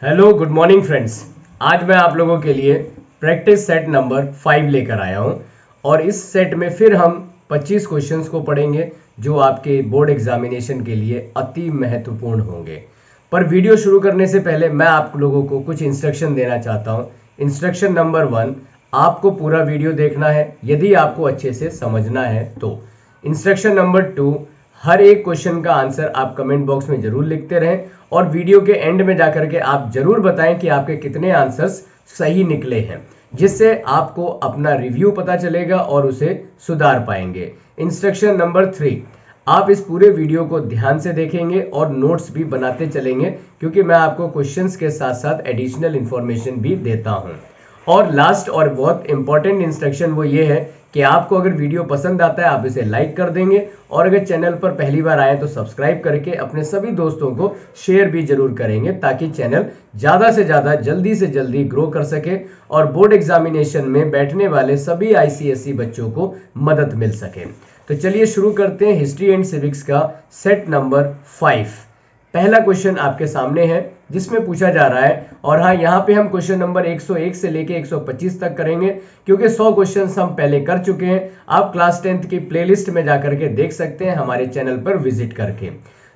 Hello good morning friends. आज मैं आप लोगों के लिए प्रैक्टिस सेट नंबर 5 लेकर आया हूं और इस सेट में फिर हम 25 क्वेश्चंस को पढ़ेंगे जो आपके बोर्ड एग्जामिनेशन के लिए अति महत्वपूर्ण होंगे। पर वीडियो शुरू करने से पहले मैं आप लोगों को कुछ इंस्ट्रक्शन देना चाहता हूं। इंस्ट्रक्शन नंबर 1, आपको पूरा वीडियो देखना है यदि आपको अच्छे से समझना है तो। इंस्ट्रक्शन नंबर 2, हर एक क्वेश्चन का आंसर आप कमेंट बॉक्स में जरूर लिखते रहें और वीडियो के एंड में जाकर के आप जरूर बताएं कि आपके कितने आंसर्स सही निकले हैं, जिससे आपको अपना रिव्यू पता चलेगा और उसे सुधार पाएंगे। इंस्ट्रक्शन नंबर 3, आप इस पूरे वीडियो को ध्यान से देखेंगे और नोट्स भी बनाते चलेंगे क्योंकि मैं आपको क्वेश्चंस के साथ साथ एडिशनल इंफॉर्मेशन भी देता हूं। और लास्ट और बहुत इंपॉर्टेंट इंस्ट्रक्शन वो ये है कि आपको अगर वीडियो पसंद आता है आप इसे लाइक कर देंगे और अगर चैनल पर पहली बार आए तो सब्सक्राइब करके अपने सभी दोस्तों को शेयर भी जरूर करेंगे ताकि चैनल ज़्यादा से ज़्यादा जल्दी से जल्दी ग्रो कर सके और बोर्ड एग्जामिनेशन में बैठने वाले सभी आईसीएसई बच्चों को मदद मिल सके। तो चलिए शुरू करते हैं हिस्ट्री एंड सिविक्स का सेट नंबर 5। पहला क्वेश्चन आपके सामने है जिसमें पूछा जा रहा है, और हाँ यहाँ पे हम क्वेश्चन नंबर 101 से लेके 125 तक करेंगे क्योंकि 100 क्वेश्चंस हम पहले कर चुके हैं। आप क्लास 10th की प्लेलिस्ट में जाकर के देख सकते हैं हमारे चैनल पर विजिट करके।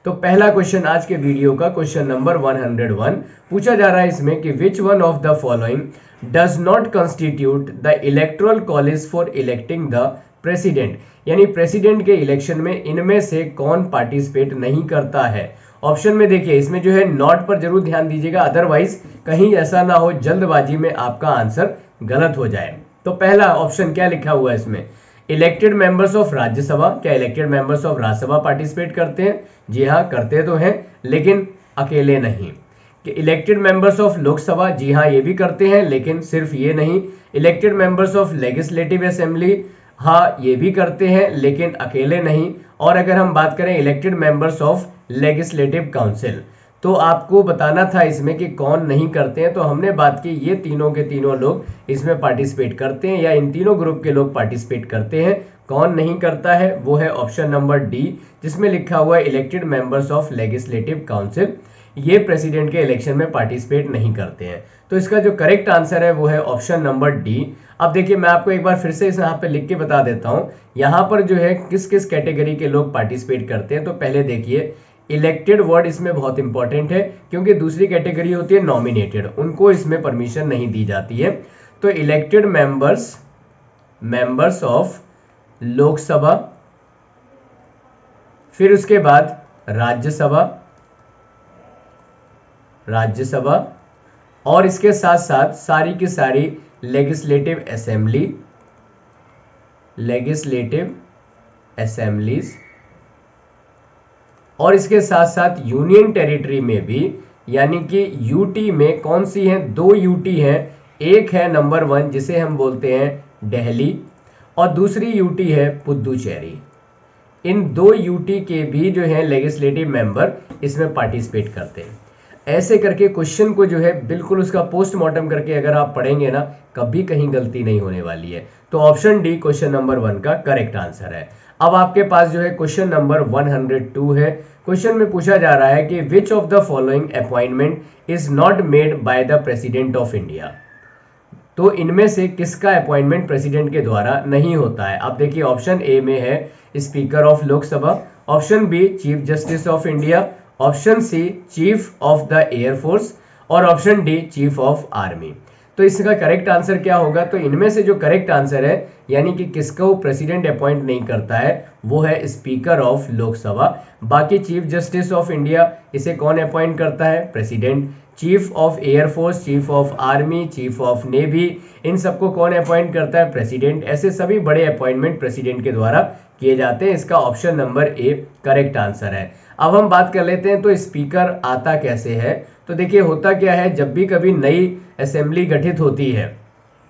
तो पहला क्वेश्चन आज के वीडियो का क्वेश्चन नंबर 101 पूछा जा रहा है इसमें कि which one of the following does not constitute the electoral college for electing the president, यानी प्रेसिडेंट के इलेक्शन में इनमें से कौन पार्टिसिपेट नहीं करता है। ऑप्शन में देखिए इसमें जो है नॉट पर जरूर ध्यान दीजिएगा, अदरवाइज कहीं ऐसा ना हो जल्दबाजी में आपका आंसर गलत हो जाए। तो पहला ऑप्शन क्या लिखा हुआ है इसमें, इलेक्टेड मेंबर्स ऑफ राज्यसभा। क्या elected members of Rajya Sabha participate करते हैं? जी हाँ करते तो हैं लेकिन अकेले नहीं। कि इलेक्टेड मेंबर्स ऑफ लोकसभा, जी हाँ ये भी करते हैं लेकिन सिर्फ ये नहीं। Elected members of legislative assembly, हाँ ये भी करते हैं लेकिन अकेले नहीं। और अगर हम बात करें elected members of legislative council, तो आपको बताना था इसमें कि कौन नहीं करते हैं। तो हमने बात की ये तीनों के तीनों लोग इसमें पार्टिसिपेट करते हैं या इन तीनों ग्रुप के लोग पार्टिसिपेट करते हैं। कौन नहीं करता है वो है ऑप्शन नंबर डी जिसमें लिखा हुआ है elected members of legislative council. ये प्रेसिडेंट के इलेक्शन में पार्टिसिपेट नहीं करते हैं। तो इसका जो करेक्ट आंसर है वो है ऑप्शन नंबर डी। अब देखिए मैं आपको एक बार फिर से इस यहाँ पे लिख के बता देता हूँ यहाँ पर जो है किस किस कैटेगरी के लोग पार्टिसिपेट करते हैं। तो पहले देखिए इलेक्टेड वर्ड इसमें बहुत इंपॉर्टेंट है क्योंकि दूसरी कैटेगरी होती है नॉमिनेटेड, उनको इसमें परमिशन नहीं दी जाती है। तो इलेक्टेड मेंबर्स ऑफ लोकसभा, फिर उसके बाद राज्यसभा और इसके साथ साथ सारी की सारी लेजिस्लेटिव असेंबलीज और इसके साथ साथ यूनियन टेरिटरी में भी, यानी कि यूटी में कौन सी हैं? 2 यूटी हैं। एक है नंबर 1 जिसे हम बोलते हैं दिल्ली और दूसरी यूटी है पुदुचेरी। इन 2 यूटी के भी जो है लेजिस्लेटिव मेंबर इसमें पार्टिसिपेट करते हैं। ऐसे करके क्वेश्चन को जो है बिल्कुल उसका पोस्टमार्टम करके अगर आप पढ़ेंगे ना कभी कहीं गलती नहीं होने वाली है। तो ऑप्शन डी क्वेश्चन नंबर 1 का करेक्ट आंसर है। अब आपके पास जो है क्वेश्चन नंबर 102 है। क्वेश्चन में पूछा जा रहा है कि which of the following appointment is not made by the president of India. तो इनमें से किसका अपॉइंटमेंट प्रेसिडेंट के द्वारा नहीं होता है। अब देखिए ऑप्शन ए में है speaker of Lok Sabha, option B chief justice of India, option C chief of the air force और option D chief of army. तो इसका करेक्ट आंसर क्या होगा? तो इनमें से जो करेक्ट आंसर है यानी कि किसको प्रेसिडेंट अपॉइंट नहीं करता है वो है स्पीकर ऑफ लोकसभा। बाकी चीफ जस्टिस ऑफ इंडिया इसे कौन अपॉइंट करता है? President. Chief of air force, chief of army, chief of navy, इन सबको कौन अपॉइंट करता है? प्रेसिडेंट। ऐसे सभी बड़े अपॉइंटमेंट प्रेसिडेंट के द्वारा किए जाते हैं। इसका option number A correct answer है। अब हम बात कर लेते हैं तो स्पीकर आता कैसे है। तो देखिए होता क्या है, जब भी कभी नई असेंबली गठित होती है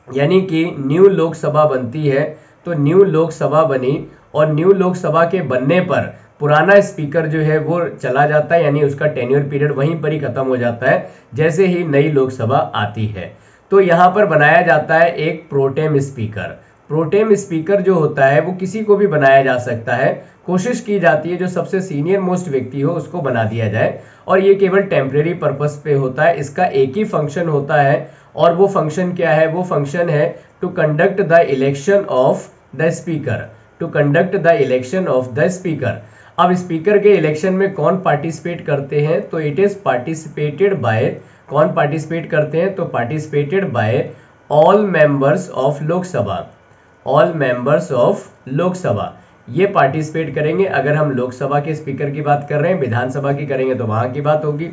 यानी कि न्यू लोकसभा बनती है, तो न्यू लोकसभा बनी और न्यू लोकसभा के बनने पर पुराना स्पीकर जो है वो चला जाता है, यानी उसका टेन्योर पीरियड वहीं पर ही खत्म हो जाता है जैसे ही नई लोकसभा आती है। तो यहाँ पर बनाया जाता है एक प्रोटेम स्पीकर। प्रोटेम स्पीकर जो होता है वो किसी को भी बनाया जा सकता है। कोशिश की जाती है जो सबसे सीनियर मोस्ट व्यक्ति हो उसको बना दिया जाए, और ये केवल टेम्परेरी पर्पस पे होता है। इसका एक ही फंक्शन होता है, और वो फंक्शन क्या है? वो फंक्शन है to conduct the election of the speaker, to conduct the election of the speaker. अब स्पीकर के इलेक्शन में कौन पार्टिसिपेट करते हैं? तो इट इज पार्टिसिपेटेड बाय, कौन पार्टिसिपेट करते हैं? तो participated by all members of Lok Sabha, all members of Lok Sabha ये पार्टिसिपेट करेंगे। अगर हम लोकसभा के स्पीकर की बात कर रहे हैं, विधानसभा की करेंगे तो वहां की बात होगी,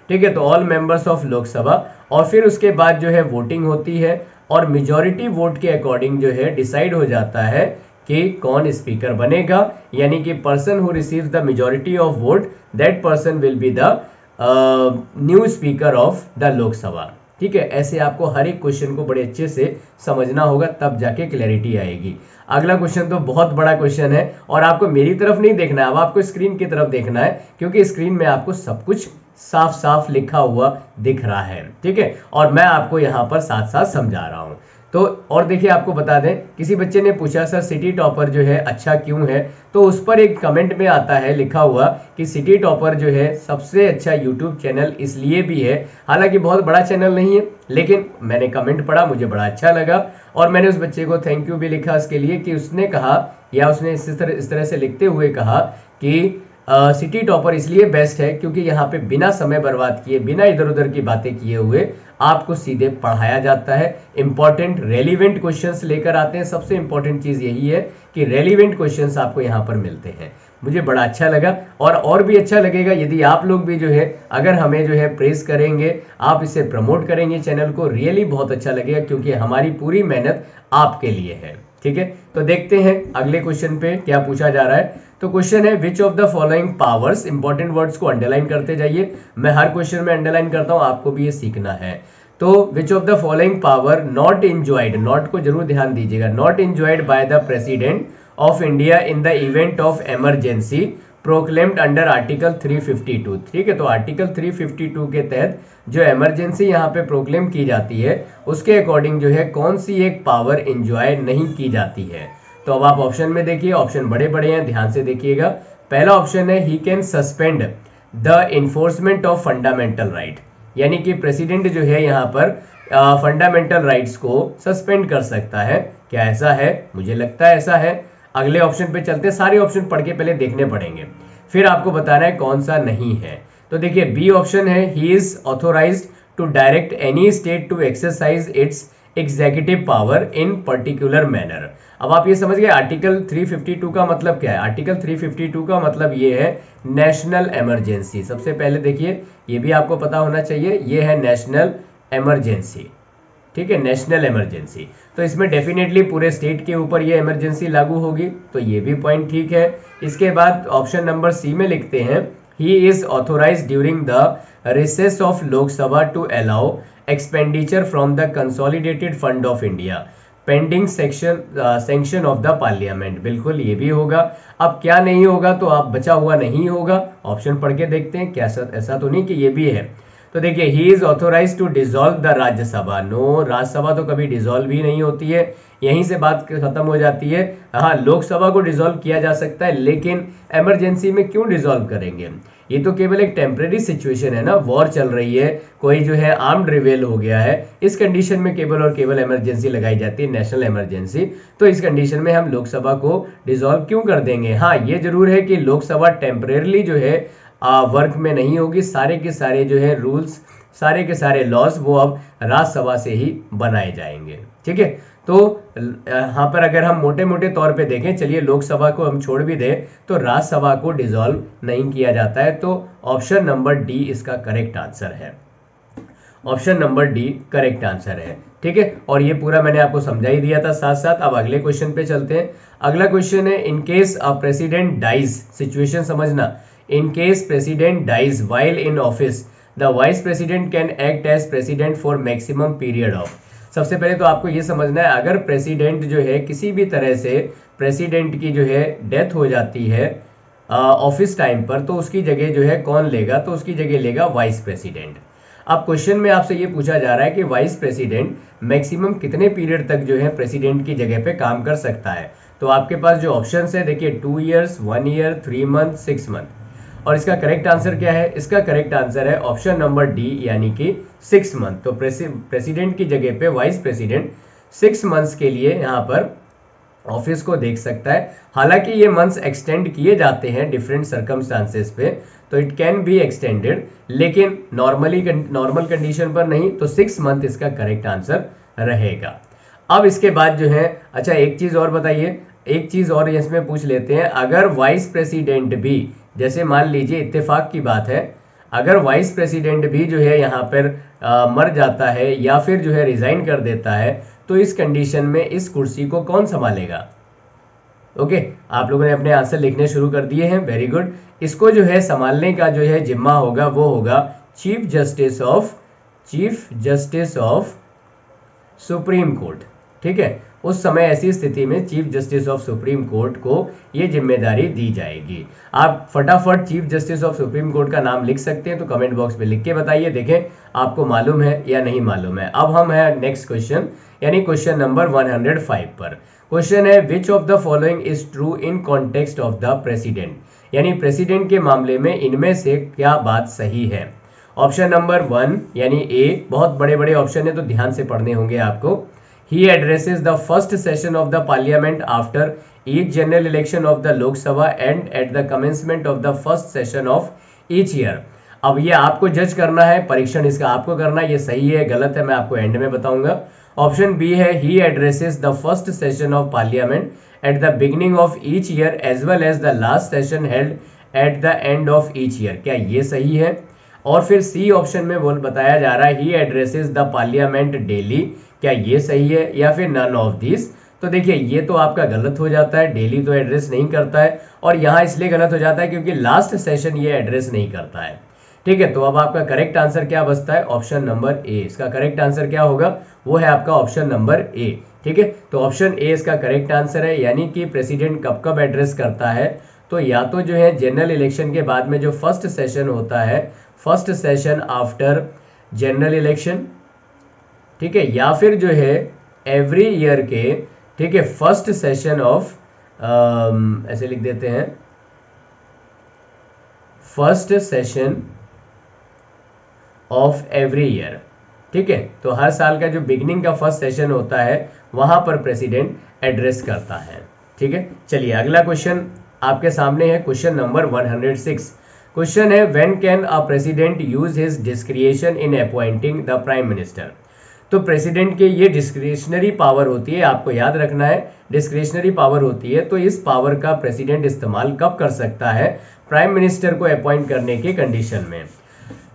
ठीक है। तो ऑल मेंबर्स ऑफ लोकसभा, और फिर उसके बाद जो है वोटिंग होती है, और मेजॉरिटी वोट के अकॉर्डिंग जो है डिसाइड हो जाता है कि कौन स्पीकर बनेगा, यानी कि person who receives the majority of vote that person will be the new speaker of the Lok Sabha, ठीक है। ऐसे आपको हर एक क्वेश्चन को बड़े अच्छे से समझना होगा, तब जाके क्लैरिटी आएगी। अगला क्वेश्चन तो बहुत बड़ा क्वेश्चन है, और आपको मेरी तरफ नहीं देखना है, अब आपको स्क्रीन की तरफ देखना है, क्योंकि स्क्रीन में आपको सब कुछ साफ साफ लिखा हुआ दिख रहा है, ठीक है। और मैं आपको यहाँ पर साथ साथ समझा रहा हूँ। तो और देखिए, आपको बता दें, किसी बच्चे ने पूछा सर सिटी टॉपर जो है अच्छा क्यों है, तो उस पर एक कमेंट में आता है लिखा हुआ कि सिटी टॉपर जो है सबसे अच्छा यूट्यूब चैनल इसलिए भी है, हालांकि बहुत बड़ा चैनल नहीं है, लेकिन मैंने कमेंट पढ़ा, मुझे बड़ा अच्छा लगा, और मैंने उस बच्चे को थैंक यू भी लिखा इसके लिए कि उसने कहा, या उसने इस तरह से लिखते हुए कहा कि सिटी टॉपर इसलिए बेस्ट है क्योंकि यहाँ पे बिना समय बर्बाद किए, बिना इधर उधर की बातें किए हुए आपको सीधे पढ़ाया जाता है। इंपॉर्टेंट रेलिवेंट क्वेश्चंस लेकर आते हैं। सबसे इंपॉर्टेंट चीज यही है कि रेलिवेंट क्वेश्चंस आपको यहाँ पर मिलते हैं। मुझे बड़ा अच्छा लगा, और भी अच्छा लगेगा यदि आप लोग भी जो है अगर हमें जो है प्रेस करेंगे, आप इसे प्रमोट करेंगे चैनल को, रियली बहुत अच्छा लगेगा, क्योंकि हमारी पूरी मेहनत आपके लिए है, ठीक है। तो देखते हैं अगले क्वेश्चन पे क्या पूछा जा रहा है। तो क्वेश्चन है which of the following powers, important words को अंडरलाइन करते जाइए, मैं हर क्वेश्चन में अंडरलाइन करता हूं, आपको भी ये सीखना है। तो विच of the following power not enjoyed, not को जरूर ध्यान दीजिएगा, not enjoyed bye the president of India in the event of emergency proclaimed under article 352, ठीक है। तो आर्टिकल 352 के तहत जो इमरजेंसी यहाँ पे प्रोक्लेम की जाती है, उसके अकॉर्डिंग जो है कौन सी एक पावर इंजॉय नहीं की जाती है। तो अब आप ऑप्शन में देखिए, ऑप्शन बड़े बड़े हैं, ध्यान से देखिएगा। पहला ऑप्शन है he can suspend the enforcement of fundamental right, यानी कि प्रेसिडेंट जो है यहाँ पर फंडामेंटल राइट्स को सस्पेंड कर सकता है। क्या ऐसा है? मुझे लगता है ऐसा है। अगले ऑप्शन पे चलते हैं, सारे ऑप्शन पढ़ के पहले देखने पड़ेंगे, फिर आपको बताना है कौन सा नहीं है। तो देखिए बी ऑप्शन है he is authorised to direct any state to exercise its executive power in particular manner. अब आप ये समझ गए आर्टिकल 352 का मतलब क्या है। आर्टिकल 352 का मतलब ये है नेशनल इमरजेंसी। सबसे पहले देखिए, ये भी आपको पता होना चाहिए, ये है नेशनल इमरजेंसी, ठीक है, नेशनल इमरजेंसी। तो इसमें डेफिनेटली पूरे स्टेट के ऊपर ये इमरजेंसी लागू होगी, तो ये भी पॉइंट ठीक है। इसके बाद ऑप्शन नंबर सी में लिखते हैं he is authorised during the recess of Lok Sabha to allow expenditure from the consolidated fund of India pending sanction of the parliament. बिल्कुल ये भी होगा। अब क्या नहीं होगा, तो आप बचा हुआ नहीं होगा, ऑप्शन पढ़ के देखते हैं क्या ऐसा तो नहीं कि ये भी है। तो देखिए he is authorised to dissolve the Rajya Sabha. No, Rajya Sabha तो कभी डिसॉल्व ही नहीं होती है, यहीं से बात खत्म हो जाती है। हाँ, लोकसभा को डिसॉल्व किया जा सकता है, लेकिन इमरजेंसी में क्यों डिसॉल्व करेंगे? ये तो केवल एक टेम्परेरी सिचुएशन है ना, वॉर चल रही है, कोई जो है आर्म्ड रिवेल हो गया है, इस कंडीशन में केवल और केवल इमरजेंसी लगाई जाती है, नेशनल इमरजेंसी। तो इस कंडीशन में हम लोकसभा को डिसॉल्व क्यों कर देंगे? हाँ, ये जरूर है कि लोकसभा टेम्परेरली जो है वर्क में नहीं होगी, सारे के सारे जो है रूल्स, सारे के सारे लॉज वो अब राज्यसभा से ही बनाए जाएंगे, ठीक है। तो यहाँ पर अगर हम मोटे मोटे तौर पे देखें, चलिए लोकसभा को हम छोड़ भी दें, तो राज्यसभा को डिसॉल्व नहीं किया जाता है। तो ऑप्शन नंबर डी इसका करेक्ट आंसर है, option number D correct answer है, ठीक है। और ये पूरा मैंने आपको समझा ही दिया था साथ साथ। अब अगले क्वेश्चन पे चलते हैं। अगला क्वेश्चन है in case a president dies, situation समझना, in case president dies while in office the vice president can act as president for maximum period of. सबसे पहले तो आपको ये समझना है, अगर प्रेसिडेंट जो है किसी भी तरह से प्रेसिडेंट की जो है डेथ हो जाती है ऑफिस टाइम पर, तो उसकी जगह जो है कौन लेगा? तो उसकी जगह लेगा वाइस प्रेसिडेंट। अब क्वेश्चन में आपसे ये पूछा जा रहा है कि वाइस प्रेसिडेंट मैक्सिमम कितने पीरियड तक जो है प्रेसिडेंट की जगह पे काम कर सकता है। तो आपके पास जो ऑप्शंस है देखिए 2 ईयर्स, 1 ईयर, 3 मंथ, 6 मंथ। और इसका करेक्ट आंसर क्या है? इसका करेक्ट आंसर है ऑप्शन नंबर डी यानी कि 6 मंथ। तो प्रेसिडेंट की जगह पे वाइस प्रेसिडेंट 6 मंथ्स के लिए यहाँ पर ऑफिस को देख सकता है। हालांकि ये मंथ्स एक्सटेंड किए जाते हैं डिफरेंट सर्कमस्टांसेस पे, तो इट कैन बी एक्सटेंडेड, लेकिन नॉर्मल कंडीशन पर नहीं। तो 6 मंथ इसका करेक्ट आंसर रहेगा। अब इसके बाद जो है, अच्छा एक चीज और बताइए, एक चीज और इसमें पूछ लेते हैं। अगर वाइस प्रेसिडेंट भी, जैसे मान लीजिए इत्तेफाक की बात है, अगर वाइस प्रेसिडेंट भी जो है यहाँ पर मर जाता है या फिर जो है रिजाइन कर देता है, तो इस कंडीशन में इस कुर्सी को कौन संभालेगा? ओके, आप लोगों ने अपने आंसर लिखने शुरू कर दिए हैं, वेरी गुड। इसको जो है संभालने का जो है जिम्मा होगा वो होगा chief justice of supreme court. ठीक है, उस समय ऐसी स्थिति में chief justice of supreme court को ये जिम्मेदारी दी जाएगी। आप फटाफट chief justice of supreme court का नाम लिख सकते हैं, तो कमेंट बॉक्स में लिख के बताइए, देखें आपको मालूम है या नहीं मालूम है। अब हम है नेक्स्ट क्वेश्चन यानी क्वेश्चन नंबर 105 पर। क्वेश्चन है which of the following is true in context of the president, यानी प्रेसिडेंट के मामले में इनमें से क्या बात सही है। ऑप्शन नंबर 1 यानी ए, बहुत बड़े बड़े ऑप्शन है तो ध्यान से पढ़ने होंगे आपको। He addresses the first session of the parliament after each general election of the Lok Sabha and at the commencement of the first session of each year। अब ये आपको जज करना है, परीक्षण इसका आपको करना है, ये सही है गलत है मैं आपको एंड में बताऊंगा। ऑप्शन बी है he addresses the first session of parliament at the beginning of each year as well as the last session held at the end of each year। क्या ये सही है? और फिर सी ऑप्शन में बोल बताया जा रहा है he addresses the parliament daily। क्या ये सही है या फिर नन ऑफ दिस? तो देखिए ये तो आपका गलत हो जाता है, डेली तो एड्रेस नहीं करता है, और यहाँ इसलिए गलत हो जाता है क्योंकि लास्ट सेशन ये एड्रेस नहीं करता है। ठीक है, तो अब आपका करेक्ट आंसर क्या बचता है? Option number A. इसका करेक्ट आंसर क्या होगा? वो है आपका ऑप्शन नंबर ए। ठीक है, तो ऑप्शन ए इसका करेक्ट आंसर है, यानी कि प्रेसिडेंट कब कब एड्रेस करता है, तो या तो जो है जनरल इलेक्शन के बाद में जो फर्स्ट सेशन होता है, first session after general election, ठीक है, या फिर जो है एवरी ईयर के, ठीक है, फर्स्ट सेशन ऑफ, ऐसे लिख देते हैं, first session of every year. ठीक है, तो हर साल का जो बिगनिंग का फर्स्ट सेशन होता है वहां पर प्रेसिडेंट एड्रेस करता है। ठीक है, चलिए अगला क्वेश्चन आपके सामने है, क्वेश्चन नंबर 106। क्वेश्चन है when can a president use his डिस्क्रिएशन in appointing the prime minister. तो प्रेसिडेंट के ये डिस्क्रिशनरी पावर होती है, आपको याद रखना है डिस्क्रिशनरी पावर होती है, तो इस पावर का प्रेसिडेंट इस्तेमाल कब कर सकता है? प्राइम मिनिस्टर को अपॉइंट करने के कंडीशन में।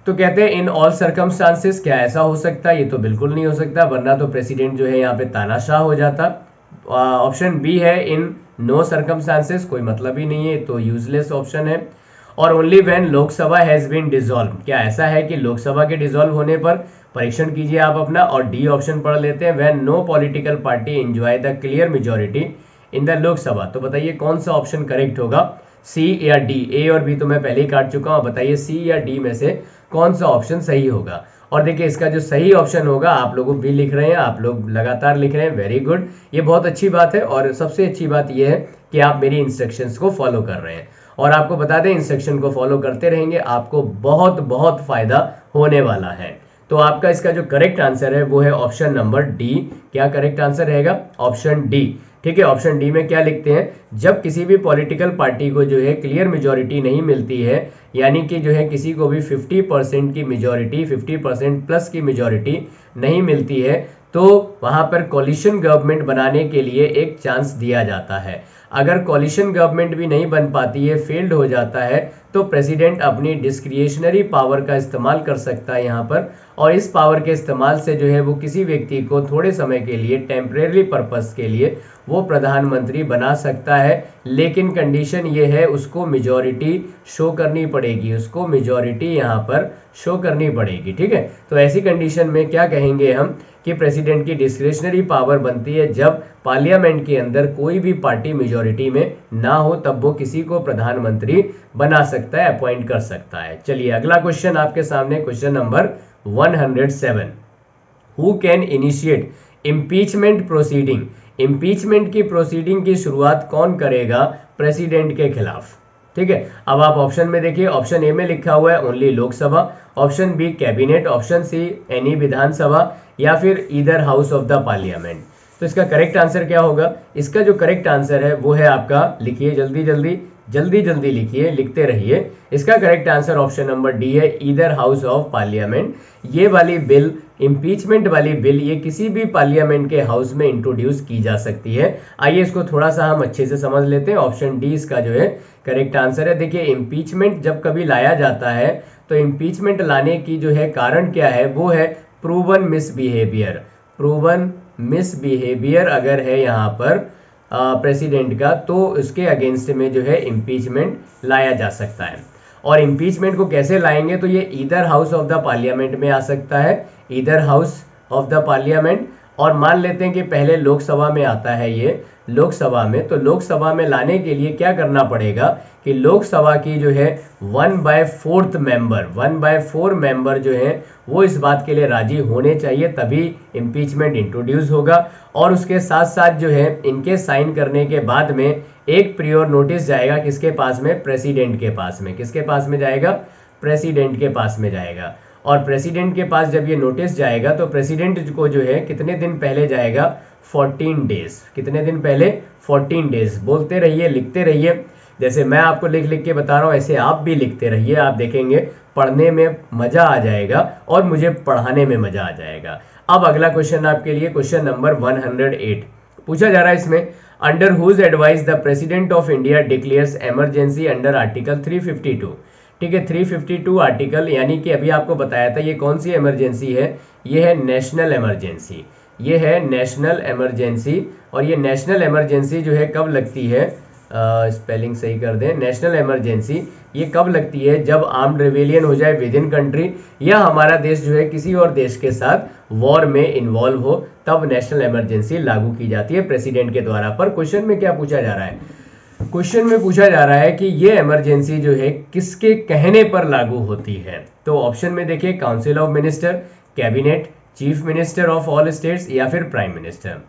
तो कहते हैं इन ऑल सर्कमस्टांसेस। क्या ऐसा हो सकता है? ये तो बिल्कुल नहीं हो सकता, वरना तो प्रेसिडेंट जो है यहाँ पे तानाशाह हो जाता। ऑप्शन बी है इन नो सर्कमस्टांसेस, कोई मतलब ही नहीं है, तो यूजलेस ऑप्शन है। और only when Lok Sabha has been dissolve. क्या ऐसा है कि लोकसभा के डिसॉल्व होने पर? परीक्षण कीजिए आप अपना, और डी ऑप्शन पढ़ लेते हैं when no political party enjoy the clear majority in the Lok Sabha. तो बताइए कौन सा ऑप्शन करेक्ट होगा, सी या डी? ए और बी तो मैं पहले ही काट चुका हूं, बताइए सी या डी में से कौन सा ऑप्शन सही होगा। और देखिए इसका जो सही ऑप्शन होगा, आप लोग भी लिख रहे हैं, आप लोग लगातार लिख रहे हैं, वेरी गुड, ये बहुत अच्छी बात है। और सबसे अच्छी बात यह है कि आप मेरी इंस्ट्रक्शंस को फॉलो कर रहे हैं, और आपको बता दें इंस्ट्रक्शन को फॉलो करते रहेंगे, आपको बहुत बहुत फायदा होने वाला है। तो आपका इसका जो करेक्ट आंसर है वो है ऑप्शन नंबर डी। क्या करेक्ट आंसर रहेगा? Option D. ठीक है, ऑप्शन डी में क्या लिखते हैं, जब किसी भी पॉलिटिकल पार्टी को जो है क्लियर मेजॉरिटी नहीं मिलती है, यानी कि जो है किसी को भी 50% की मेजॉरिटी, 50% प्लस की मेजॉरिटी नहीं मिलती है, तो वहां पर कोलिशन गवर्नमेंट बनाने के लिए एक चांस दिया जाता है। अगर कोलिशन गवर्नमेंट भी नहीं बन पाती है, फेल्ड हो जाता है, तो प्रेसिडेंट अपनी डिस्क्रिशनरी पावर का इस्तेमाल कर सकता है यहाँ पर, और इस पावर के इस्तेमाल से जो है वो किसी व्यक्ति को थोड़े समय के लिए, टेम्परेरी पर्पस के लिए वो प्रधानमंत्री बना सकता है। लेकिन कंडीशन ये है उसको मेजॉरिटी शो करनी पड़ेगी, उसको मेजॉरिटी यहाँ पर शो करनी पड़ेगी। ठीक है, तो ऐसी कंडीशन में क्या कहेंगे हम कि प्रेसिडेंट की डिस्क्रिशनरी पावर बनती है जब पार्लियामेंट के अंदर कोई भी पार्टी मेजॉरिटी में ना हो, तब वो किसी को प्रधानमंत्री बना सकता है, अपॉइंट कर सकता है। चलिए अगला क्वेश्चन आपके सामने, question number 107 who can initiate impeachment proceeding. Impeachment की प्रोसीडिंग की शुरुआत कौन करेगा प्रेसिडेंट के खिलाफ। ठीक है, अब आप ऑप्शन में देखिए, ऑप्शन ए में लिखा हुआ है only Lok Sabha, option B cabinet, option C any Vidhan Sabha, या फिर either house of the parliament. तो इसका करेक्ट आंसर क्या होगा? इसका जो करेक्ट आंसर है वो है आपका, लिखिए जल्दी जल्दी जल्दी जल्दी लिखिए, लिखते रहिए। इसका correct answer option number D है, ईदर हाउस ऑफ पार्लियामेंट। ये वाली बिल, इम्पीचमेंट वाली बिल, ये किसी भी पार्लियामेंट के हाउस में इंट्रोड्यूस की जा सकती है। आइए इसको थोड़ा सा हम अच्छे से समझ लेते हैं। ऑप्शन डी इसका जो है करेक्ट आंसर है। देखिए, इम्पीचमेंट जब कभी लाया जाता है तो इम्पीचमेंट लाने की जो है कारण क्या है, वो है प्रूवन मिसबिहेवियर। प्रूवन मिसबिहेवियर अगर है यहाँ पर प्रेसिडेंट का, तो उसके अगेंस्ट में जो है इम्पीचमेंट लाया जा सकता है। और इम्पीचमेंट को कैसे लाएंगे, तो ये either house of the parliament में आ सकता है, either house of the parliament. और मान लेते हैं कि पहले लोकसभा में आता है ये, लोकसभा में, तो लोकसभा में लाने के लिए क्या करना पड़ेगा कि लोकसभा की जो है 1/4 मेंबर, 1/4 मेंबर जो है वो इस बात के लिए राजी होने चाहिए, तभी इम्पीचमेंट इंट्रोड्यूस होगा। और उसके साथ साथ जो है इनके साइन करने के बाद में एक प्रियोर नोटिस जाएगा किसके पास में, प्रेसिडेंट के पास में। किसके पास में जाएगा? प्रेसिडेंट के पास में जाएगा। और प्रेसिडेंट के पास जब ये नोटिस जाएगा तो प्रेसिडेंट को जो है कितने दिन पहले जाएगा? 14 डेज। कितने दिन पहले? 14 डेज। बोलते रहिए, लिखते रहिए, जैसे मैं आपको लिख लिख के बता रहा हूँ ऐसे आप भी लिखते रहिए। आप देखेंगे पढ़ने में मजा आ जाएगा और मुझे पढ़ाने में मजा आ जाएगा। अब अगला क्वेश्चन आपके लिए, क्वेश्चन नंबर 108 पूछा जा रहा है इसमें, under whose advice the president of India declares emergency under article 352। ठीक है, 352 आर्टिकल, यानी कि अभी आपको बताया था ये कौन सी इमरजेंसी है, ये है नेशनल इमरजेंसी। ये है नेशनल इमरजेंसी। और ये नेशनल इमरजेंसी जो है कब लगती है, स्पेलिंग सही कर दें, नेशनल इमरजेंसी ये कब लगती है? जब आर्म्ड रिवेलियन हो जाए विद इन कंट्री, या हमारा देश जो है किसी और देश के साथ वॉर में इन्वॉल्व हो, तब नेशनल इमरजेंसी लागू की जाती है प्रेसिडेंट के द्वारा। पर क्वेश्चन में क्या पूछा जा रहा है? क्वेश्चन में पूछा जा रहा है कि ये इमरजेंसी जो है किसके कहने पर लागू होती है। तो ऑप्शन में देखिए, council of minister, cabinet, chief minister of all states, या फिर प्राइम मिनिस्टर।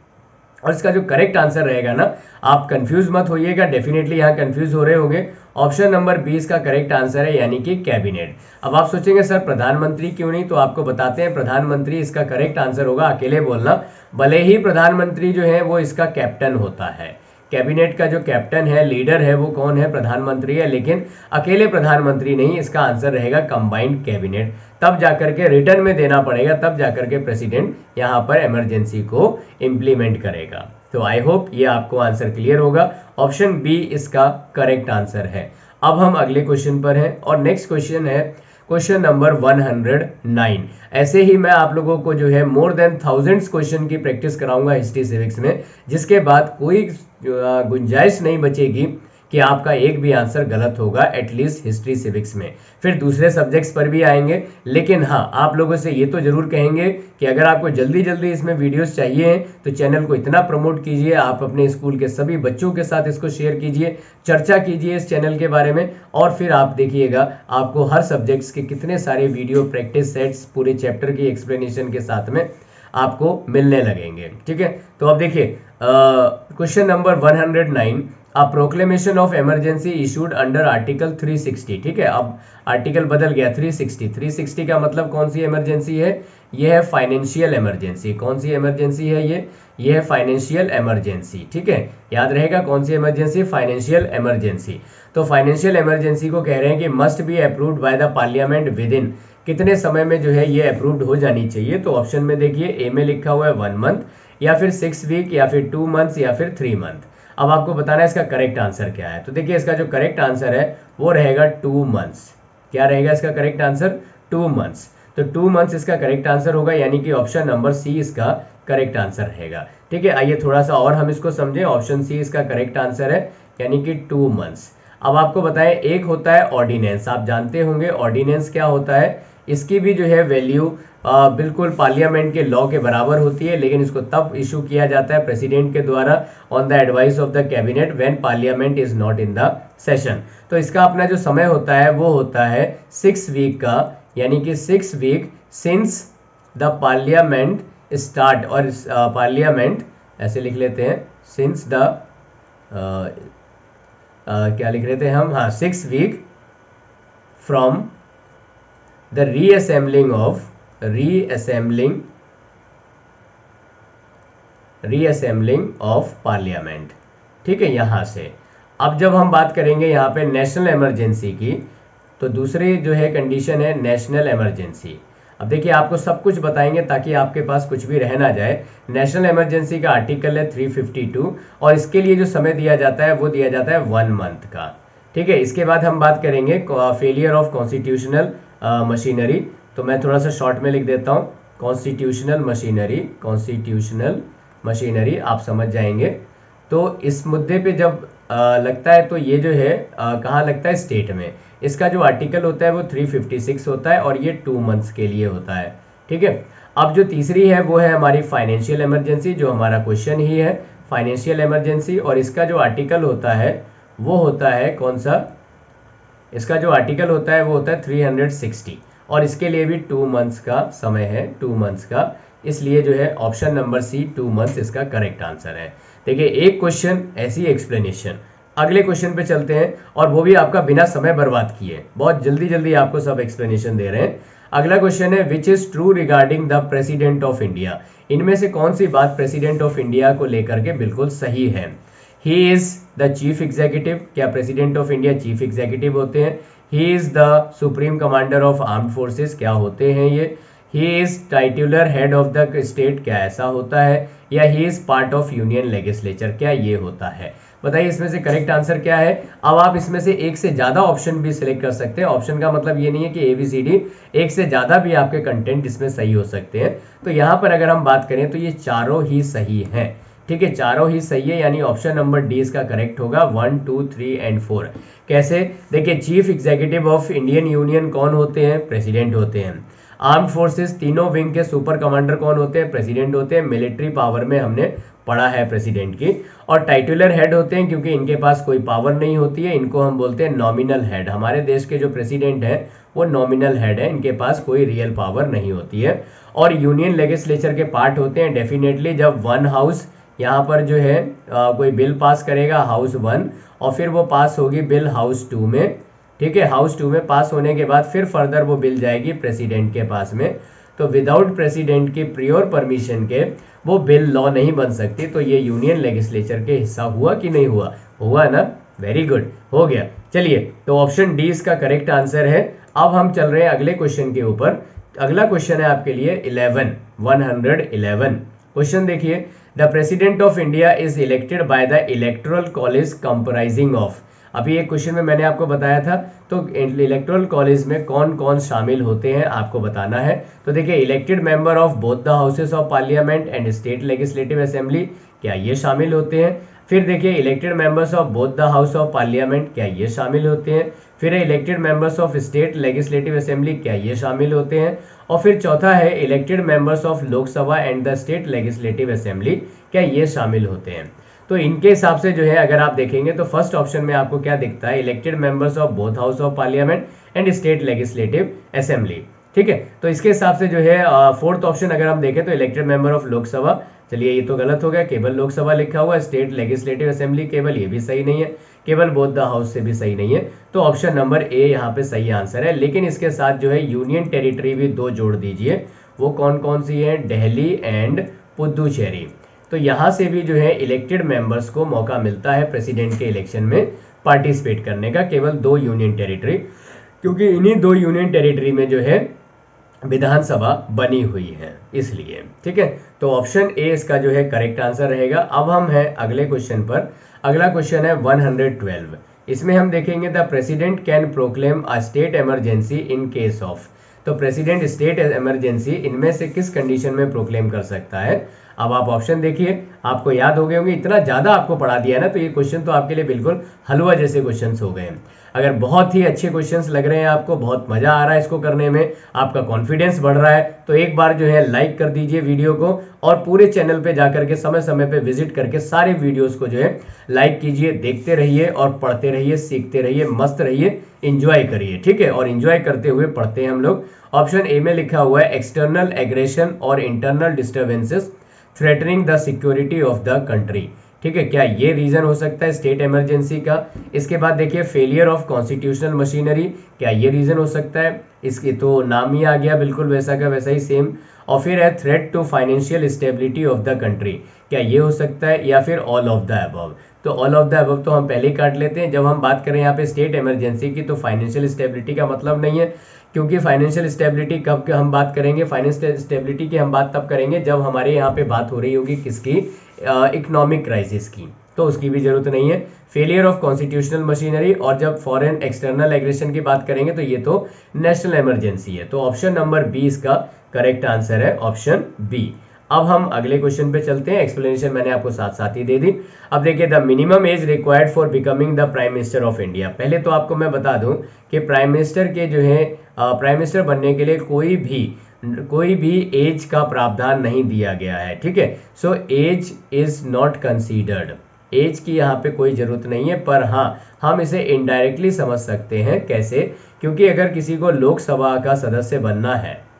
और इसका जो करेक्ट आंसर रहेगा ना, आप कंफ्यूज मत होइएगा, डेफिनेटली यहाँ कंफ्यूज हो रहे होंगे, ऑप्शन नंबर बी इसका करेक्ट आंसर है, यानी कि कैबिनेट। अब आप सोचेंगे सर प्रधानमंत्री क्यों नहीं, तो आपको बताते हैं प्रधानमंत्री इसका करेक्ट आंसर होगा। अकेले बोलना, भले ही प्रधानमंत्री जो है वो इसका कैप्टन होता है, कैबिनेट का जो कैप्टन है, लीडर है, वो कौन है? प्रधानमंत्री है, लेकिन अकेले प्रधानमंत्री नहीं, इसका आंसर रहेगा कंबाइंड कैबिनेट। तब जाकर के रिटर्न में देना पड़ेगा, तब जाकर के प्रेसिडेंट यहाँ पर इमरजेंसी को इम्प्लीमेंट करेगा। तो आई होप ये आपको आंसर क्लियर होगा। ऑप्शन बी इसका करेक्ट आंसर है। अब हम अगले क्वेश्चन पर हैं और नेक्स्ट क्वेश्चन है क्वेश्चन नंबर 109। ऐसे ही मैं आप लोगों को जो है मोर देन थाउजेंड्स क्वेश्चन की प्रैक्टिस कराऊंगा हिस्ट्री सिविक्स में, जिसके बाद कोई गुंजाइश नहीं बचेगी कि आपका एक भी आंसर गलत होगा, एटलीस्ट हिस्ट्री सिविक्स में। फिर दूसरे सब्जेक्ट्स पर भी आएंगे, लेकिन हाँ आप लोगों से ये तो जरूर कहेंगे कि अगर आपको जल्दी जल्दी इसमें वीडियोस चाहिए तो चैनल को इतना प्रमोट कीजिए, आप अपने स्कूल के सभी बच्चों के साथ इसको शेयर कीजिए, चर्चा कीजिए इस चैनल के बारे में, और फिर आप देखिएगा आपको हर सब्जेक्ट्स के कितने सारे वीडियो प्रैक्टिस सेट्स पूरे चैप्टर की एक्सप्लेनेशन के साथ में आपको मिलने लगेंगे। ठीक है, तो अब देखिए question number 109, a proclamation of emergency issued under article 360। ठीक है, अब आर्टिकल बदल गया 360 का मतलब कौन सी इमरजेंसी है? ये है फाइनेंशियल इमरजेंसी। कौन सी इमरजेंसी है ये है फाइनेंशियल इमरजेंसी। ठीक है, याद रहेगा कौन सी इमरजेंसी? Financial emergency. तो फाइनेंशियल इमरजेंसी को कह रहे हैं कि must be approved by the parliament with in, कितने समय में जो है ये अप्रूव्ड हो जानी चाहिए? तो ऑप्शन में देखिए ए में लिखा हुआ है 1 मंथ, या फिर 6 वीक, या फिर 2 मंथ्स, या फिर 3 मंथ। अब आपको बताना है इसका करेक्ट आंसर क्या है। तो देखिए इसका जो करेक्ट आंसर है वो रहेगा 2 मंथ्स। क्या रहेगा इसका करेक्ट आंसर? 2 मंथ्स। तो 2 मंथ्स इसका करेक्ट आंसर होगा, यानी कि ऑप्शन नंबर सी इसका करेक्ट आंसर रहेगा। ठीक है, आइए थोड़ा सा और हम इसको समझें। ऑप्शन सी इसका करेक्ट आंसर है, यानी कि 2 मंथ्स। अब आपको बताएं, एक होता है ऑर्डिनेंस, आप जानते होंगे ऑर्डिनेंस क्या होता है। इसकी भी जो है वैल्यू बिल्कुल पार्लियामेंट के लॉ के बराबर होती है, लेकिन इसको तब इशू किया जाता है प्रेसिडेंट के द्वारा on the advice of the cabinet when parliament is not in the session. तो इसका अपना जो समय होता है वो होता है 6 वीक का, यानी कि 6 week since the parliament start, और पार्लियामेंट ऐसे लिख लेते हैं, सिंस द क्या लिख रहे थे हम, हाँ 6 week from the reassembling of parliament. ठीक है, यहां से अब जब हम बात करेंगे यहाँ पे नेशनल इमरजेंसी की, तो दूसरी जो है कंडीशन है नेशनल इमरजेंसी। अब देखिए आपको सब कुछ बताएंगे ताकि आपके पास कुछ भी रह ना जाए। नेशनल इमरजेंसी का आर्टिकल है 352 और इसके लिए जो समय दिया जाता है वो दिया जाता है 1 मंथ का। ठीक है, इसके बाद हम बात करेंगे फेलियर ऑफ कॉन्स्टिट्यूशनल मशीनरी। तो मैं थोड़ा सा शॉर्ट में लिख देता हूँ, कॉन्स्टिट्यूशनल मशीनरी आप समझ जाएंगे। तो इस मुद्दे पे जब लगता है तो ये जो है कहाँ लगता है, स्टेट में। इसका जो आर्टिकल होता है वो 356 होता है और ये 2 मंथ्स के लिए होता है। ठीक है, अब जो तीसरी है वो है हमारी फाइनेंशियल इमरजेंसी, जो हमारा क्वेश्चन ही है फाइनेंशियल इमरजेंसी, और इसका जो आर्टिकल होता है वो होता है कौन सा, इसका जो आर्टिकल होता है वो होता है 360 और इसके लिए भी 2 मंथ्स का समय है, 2 मंथ्स का। इसलिए जो है ऑप्शन नंबर सी 2 मंथ्स इसका करेक्ट आंसर है। देखिए एक क्वेश्चन ऐसी एक्सप्लेनेशन। अगले क्वेश्चन पे चलते हैं और वो भी आपका बिना समय बर्बाद किए, बहुत जल्दी जल्दी आपको सब एक्सप्लेनेशन दे रहे हैं। अगला क्वेश्चन है which is true regarding the president of India. इनमें से कौन सी बात प्रेसिडेंट ऑफ इंडिया को लेकर के बिल्कुल सही है। He is the chief executive, क्या president of India chief executive होते हैं। He is the supreme commander of armed forces, क्या होते हैं ये। He is titular head of the state, क्या ऐसा होता है। या he is part of union legislature, क्या ये होता है। बताइए इसमें से करेक्ट आंसर क्या है। अब आप इसमें से एक से ज्यादा ऑप्शन भी सिलेक्ट कर सकते हैं। ऑप्शन का मतलब ये नहीं है कि ABCD, एक से ज्यादा भी आपके कंटेंट इसमें सही हो सकते हैं। तो यहाँ पर अगर हम बात करें तो ये चारों ही सही हैं। ठीक है, चारों ही सही है, यानी ऑप्शन नंबर डी इसका करेक्ट होगा। 1, 2, 3 एंड 4 कैसे, देखिए chief executive of Indian union कौन होते हैं, प्रेसिडेंट होते हैं। आर्म्ड फोर्सेस तीनों विंग के सुपर कमांडर कौन होते हैं, प्रेसिडेंट होते हैं। मिलिट्री पावर में हमने पढ़ा है प्रेसिडेंट की। और टाइटुलर हेड होते हैं क्योंकि इनके पास कोई पावर नहीं होती है, इनको हम बोलते हैं नॉमिनल हेड। हमारे देश के जो प्रेसिडेंट है वो नॉमिनल हेड है, इनके पास कोई रियल पावर नहीं होती है। और यूनियन लेजिस्लेचर के पार्ट होते हैं डेफिनेटली जब वन हाउस यहाँ पर जो है कोई बिल पास करेगा हाउस 1 और फिर वो पास होगी बिल हाउस 2 में। ठीक है, हाउस 2 में पास होने के बाद फिर फर्दर वो बिल जाएगी प्रेसिडेंट के पास में। तो विदाउट प्रेसिडेंट की प्रियोर परमिशन के वो बिल लॉ नहीं बन सकती। तो ये यूनियन लेजिस्लेचर के हिस्सा हुआ कि नहीं हुआ, हुआ ना, वेरी गुड, हो गया। चलिए तो ऑप्शन डी इसका करेक्ट आंसर है। अब हम चल रहे हैं अगले क्वेश्चन के ऊपर। अगला क्वेश्चन है आपके लिए 111 क्वेश्चन देखिए, the president of India is elected by the electoral college comprising of. अभी एक क्वेश्चन में मैंने आपको बताया था, तो इलेक्टोरल कॉलेज में कौन कौन शामिल होते हैं आपको बताना है। तो देखिए elected member of both the houses of parliament and state legislative assembly, क्या ये शामिल होते हैं। फिर देखिए elected members of both the house of parliament, क्या ये शामिल होते हैं। फिर है elected members of state legislative assembly, क्या ये शामिल होते हैं। और फिर चौथा है elected members of Lok Sabha and the state legislative assembly, क्या ये शामिल होते हैं। तो इनके हिसाब से जो है अगर आप देखेंगे तो फर्स्ट ऑप्शन में आपको क्या दिखता है, elected members of both house of parliament and state legislative assembly. ठीक है, तो इसके हिसाब से जो है फोर्थ ऑप्शन अगर हम देखें तो इलेक्टेड मेंबर ऑफ लोकसभा, चलिए ये तो गलत हो गया, केवल लोकसभा लिखा हुआ है। स्टेट लेजिस्लेटिव असेंबली केवल, ये भी सही नहीं है। केवल बोथ द हाउस से भी सही नहीं है। तो ऑप्शन नंबर ए यहाँ पे सही आंसर है। लेकिन इसके साथ जो है यूनियन टेरिटरी भी 2 जोड़ दीजिए, वो कौन कौन सी है, दिल्ली एंड पुदुचेरी। तो यहाँ से भी जो है इलेक्टेड मेंबर्स को मौका मिलता है प्रेसिडेंट के इलेक्शन में पार्टिसिपेट करने का, केवल 2 यूनियन टेरिटरी, क्योंकि इन्हीं 2 यूनियन टेरिटरी में जो है विधानसभा बनी हुई है इसलिए। ठीक है, तो ऑप्शन ए इसका जो है करेक्ट आंसर रहेगा। अब हम हैं अगले क्वेश्चन पर। अगला क्वेश्चन है 112। इसमें हम देखेंगे the president can proclaim a state emergency in case of. तो प्रेसिडेंट स्टेट इमरजेंसी इनमें से किस कंडीशन में प्रोक्लेम कर सकता है। अब आप ऑप्शन देखिए, आपको याद हो गए होंगे, इतना ज़्यादा आपको पढ़ा दिया है ना, तो ये क्वेश्चन तो आपके लिए बिल्कुल हलवा जैसे क्वेश्चंस हो गए हैं। अगर बहुत ही अच्छे क्वेश्चंस लग रहे हैं आपको, बहुत मजा आ रहा है इसको करने में, आपका कॉन्फिडेंस बढ़ रहा है, तो एक बार जो है लाइक कर दीजिए वीडियो को, और पूरे चैनल पे जाकर के समय समय पे विजिट करके सारे वीडियोस को जो है लाइक कीजिए, देखते रहिए और पढ़ते रहिए, सीखते रहिए, मस्त रहिए, इंजॉय करिए, ठीक है। और इंजॉय करते हुए पढ़ते हैं हम लोग। ऑप्शन ए में लिखा हुआ है एक्सटर्नल एग्रेशन और internal disturbances threatening the security of the country, ठीक है। क्या ये रीजन हो सकता है स्टेट इमरजेंसी का? इसके बाद देखिए फेलियर ऑफ कॉन्स्टिट्यूशनल मशीनरी, क्या ये रीजन हो सकता है? इसकी तो नाम ही आ गया बिल्कुल वैसा का वैसा ही सेम। और फिर है threat to financial stability of the country, क्या ये हो सकता है? या फिर ऑल ऑफ द अबव। तो ऑल ऑफ द अबव तो हम पहले ही काट लेते हैं। जब हम बात करें यहाँ पे स्टेट इमरजेंसी की, तो फाइनेंशियल स्टेबिलिटी का मतलब नहीं है, क्योंकि फाइनेंशियल स्टेबिलिटी कब हम बात करेंगे, फाइनेंशियल स्टेबिलिटी की हम बात तब करेंगे जब हमारे यहाँ पे बात हो रही होगी किसकी, इकोनॉमिक क्राइसिस की, तो उसकी भी जरूरत नहीं है। फेलियर ऑफ कॉन्स्टिट्यूशनल मशीनरी, और जब फॉरेन एक्सटर्नल एग्रेशन की बात करेंगे तो ये तो नेशनल इमरजेंसी है। तो ऑप्शन नंबर बी इसका करेक्ट आंसर है, ऑप्शन बी। अब हम अगले क्वेश्चन पे चलते हैं, एक्सप्लेनेशन मैंने आपको साथ साथ ही दे दी। अब देखिए, the minimum age required for becoming the prime minister of India. पहले तो आपको मैं बता दूं कि प्राइम मिनिस्टर के जो है प्राइम मिनिस्टर बनने के लिए कोई भी एज का प्रावधान नहीं दिया गया है, ठीक है। So age is not considered, age की यहाँ पे कोई जरूरत नहीं है, पर हाँ हम इसे इनडायरेक्टली समझ सकते हैं। कैसे? क्योंकि अगर किसी को लोकसभा का सदस्य बनना है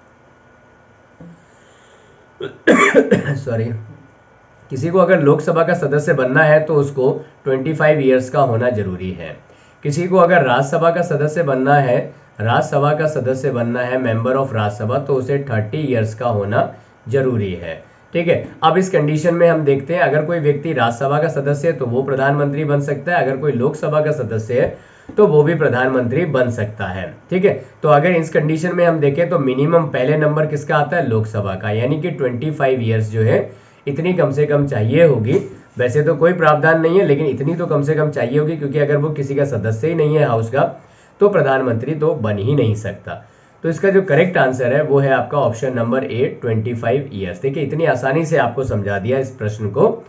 सॉरी, किसी को अगर लोकसभा का सदस्य बनना है तो उसको 25 इयर्स का होना जरूरी है। किसी को अगर राज्यसभा का सदस्य बनना है, मेंबर ऑफ राज्यसभा, तो उसे 30 इयर्स का होना जरूरी है, ठीक है। अब इस कंडीशन में हम देखते हैं, अगर कोई व्यक्ति राज्यसभा का सदस्य है तो वो प्रधानमंत्री बन सकता है, अगर कोई लोकसभा का सदस्य है तो वो भी प्रधानमंत्री बन सकता है, ठीक है। तो अगर इस कंडीशन में हम देखें तो मिनिमम पहले नंबर किसका आता है, लोकसभा का, यानी कि 25 इयर्स जो है इतनी कम से कम चाहिए होगी। वैसे तो कोई प्रावधान नहीं है, लेकिन इतनी तो कम से कम चाहिए होगी, क्योंकि अगर वो किसी का सदस्य ही नहीं है हाउस का, तो प्रधानमंत्री तो बन ही नहीं सकता। तो इसका जो करेक्ट आंसर है वो है आपका ऑप्शन नंबर ए, 25 इयर्स। देखिए, इतनी आसानी से आपको समझा दिया इस प्रश्न को।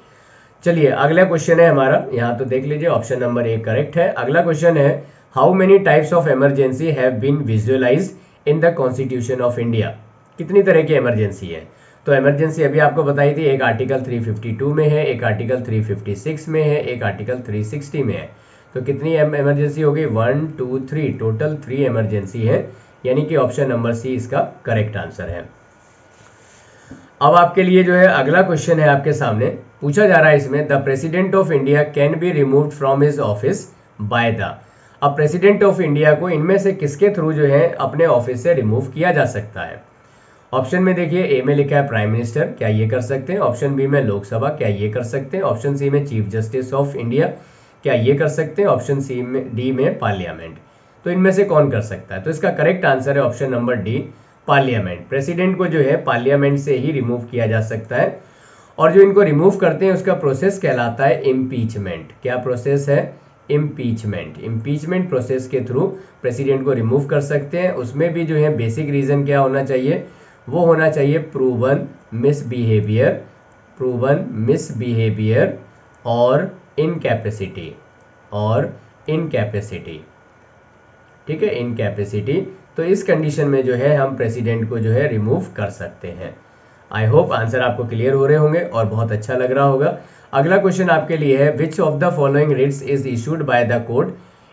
चलिए अगला क्वेश्चन है हमारा, यहाँ तो देख लीजिए ऑप्शन नंबर ए करेक्ट है। अगला क्वेश्चन है, how many types of emergency have been visualised in the constitution of India. कितनी तरह की इमरजेंसी है? तो इमरजेंसी अभी आपको बताई थी, एक आर्टिकल 352 में है, एक आर्टिकल 356 में है, एक आर्टिकल 360 में है। तो कितनी इमरजेंसी होगी? 1 2 3, टोटल 3 इमरजेंसी है, यानी कि ऑप्शन नंबर सी इसका करेक्ट आंसर है। अब आपके लिए जो है अगला क्वेश्चन है आपके सामने, पूछा जा रहा है इसमें, the president of India can be removed from his office by the. अब प्रेसिडेंट ऑफ इंडिया को इनमें से किसके थ्रू जो है अपने ऑफिस से रिमूव किया जा सकता है? ऑप्शन में देखिए, ए में लिखा है प्राइम मिनिस्टर, क्या ये कर सकते हैं? ऑप्शन बी में लोकसभा, क्या ये कर सकते हैं? ऑप्शन सी में चीफ जस्टिस ऑफ इंडिया, क्या ये कर सकते हैं? ऑप्शन सी में, डी में पार्लियामेंट। तो इनमें से कौन कर सकता है? तो इसका करेक्ट आंसर है option number D, parliament. President को जो है पार्लियामेंट से ही रिमूव किया जा सकता है, और जो इनको रिमूव करते हैं उसका प्रोसेस कहलाता है इम्पीचमेंट। क्या प्रोसेस है? इम्पीचमेंट। इम्पीचमेंट प्रोसेस के थ्रू प्रेसिडेंट को रिमूव कर सकते हैं। उसमें भी जो है बेसिक रीजन क्या होना चाहिए? वो होना चाहिए प्रूवन मिसबिहेवियर और इनकैपेसिटी, ठीक है, इनकैपेसिटी। तो इस कंडीशन में जो है हम प्रेसिडेंट को जो है रिमूव कर सकते हैं। आई होप आंसर आपको क्लियर हो रहे होंगे और बहुत अच्छा लग रहा होगा। अगला क्वेश्चन आपके लिए है, which of the following writs is issued by the court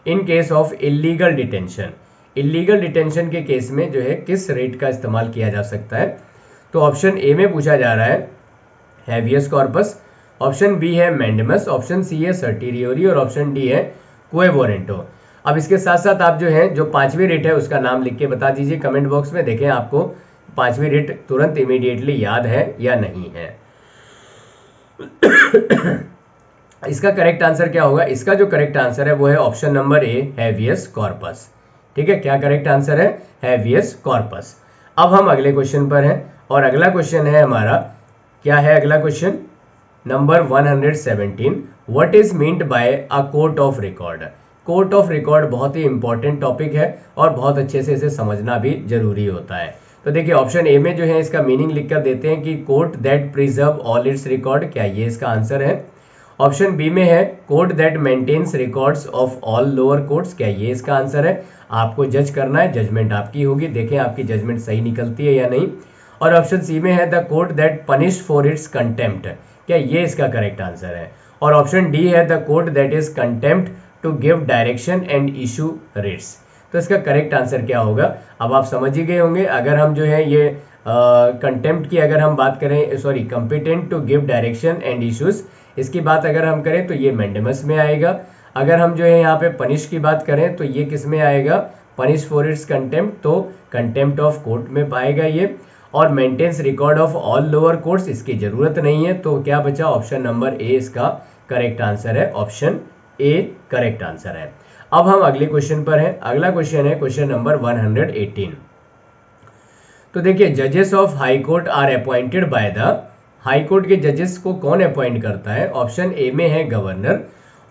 in case of illegal detention. Illegal detention के केस में जो है किस रिट का इस्तेमाल किया जा सकता है? तो ऑप्शन ए में पूछा जा रहा है हैबियस कॉर्पस, ऑप्शन बी है मैंडेमस, ऑप्शन सी है सर्टिरियोरी और ऑप्शन डी है क्वे वारंटो। अब इसके साथ साथ आप जो है जो पांचवी रिट है उसका नाम लिख के बता दीजिए कमेंट बॉक्स में, देखें आपको पांचवी रिट तुरंत इमीडिएटली याद है या नहीं है। इसका करेक्ट आंसर क्या होगा? इसका जो करेक्ट आंसर है वो है option number A, habeas corpus, ठीक है। क्या करेक्ट आंसर है? Habeas corpus. अब हम अगले क्वेश्चन पर हैं, और अगला क्वेश्चन है हमारा, क्या है अगला question? Number 117, what is meant by a court of record. Court of record बहुत ही इंपॉर्टेंट टॉपिक है और बहुत अच्छे से इसे समझना भी जरूरी होता है। तो देखिए ऑप्शन ए में जो है इसका मीनिंग लिख कर देते हैं कि court that preserve all its record, क्या ये इसका आंसर है। ऑप्शन बी में है court that maintains records of all lower courts, क्या ये इसका आंसर है। आपको जज करना है, जजमेंट आपकी होगी, देखें आपकी जजमेंट सही निकलती है या नहीं। और ऑप्शन सी में है the court that punish for its contempt, क्या ये इसका करेक्ट आंसर है। और ऑप्शन डी है the court that is contempt to give direction and issue writs. तो इसका करेक्ट आंसर क्या होगा अब आप समझ ही गए होंगे। अगर हम जो है ये कंटेम्प्ट की अगर हम बात करें, sorry competent to give direction and issues, इसकी बात अगर हम करें तो ये मैंडेमस में आएगा। अगर हम जो है यहाँ पे पनिश की बात करें तो ये किस में आएगा, पनिश फॉर इट्स कंटेम्प्ट, तो कंटेम्प्ट ऑफ कोर्ट में पाएगा ये। और maintains record of all lower courts, इसकी जरूरत नहीं है, तो क्या बचा, ऑप्शन नंबर ए इसका करेक्ट आंसर है, ऑप्शन ए करेक्ट आंसर है। अब हम अगले क्वेश्चन पर हैं। अगला क्वेश्चन है क्वेश्चन नंबर 118। तो देखिए जजेस of high court are appointed by the, high court के जजेस को कौन अपॉइंट करता है। ऑप्शन ए में है गवर्नर,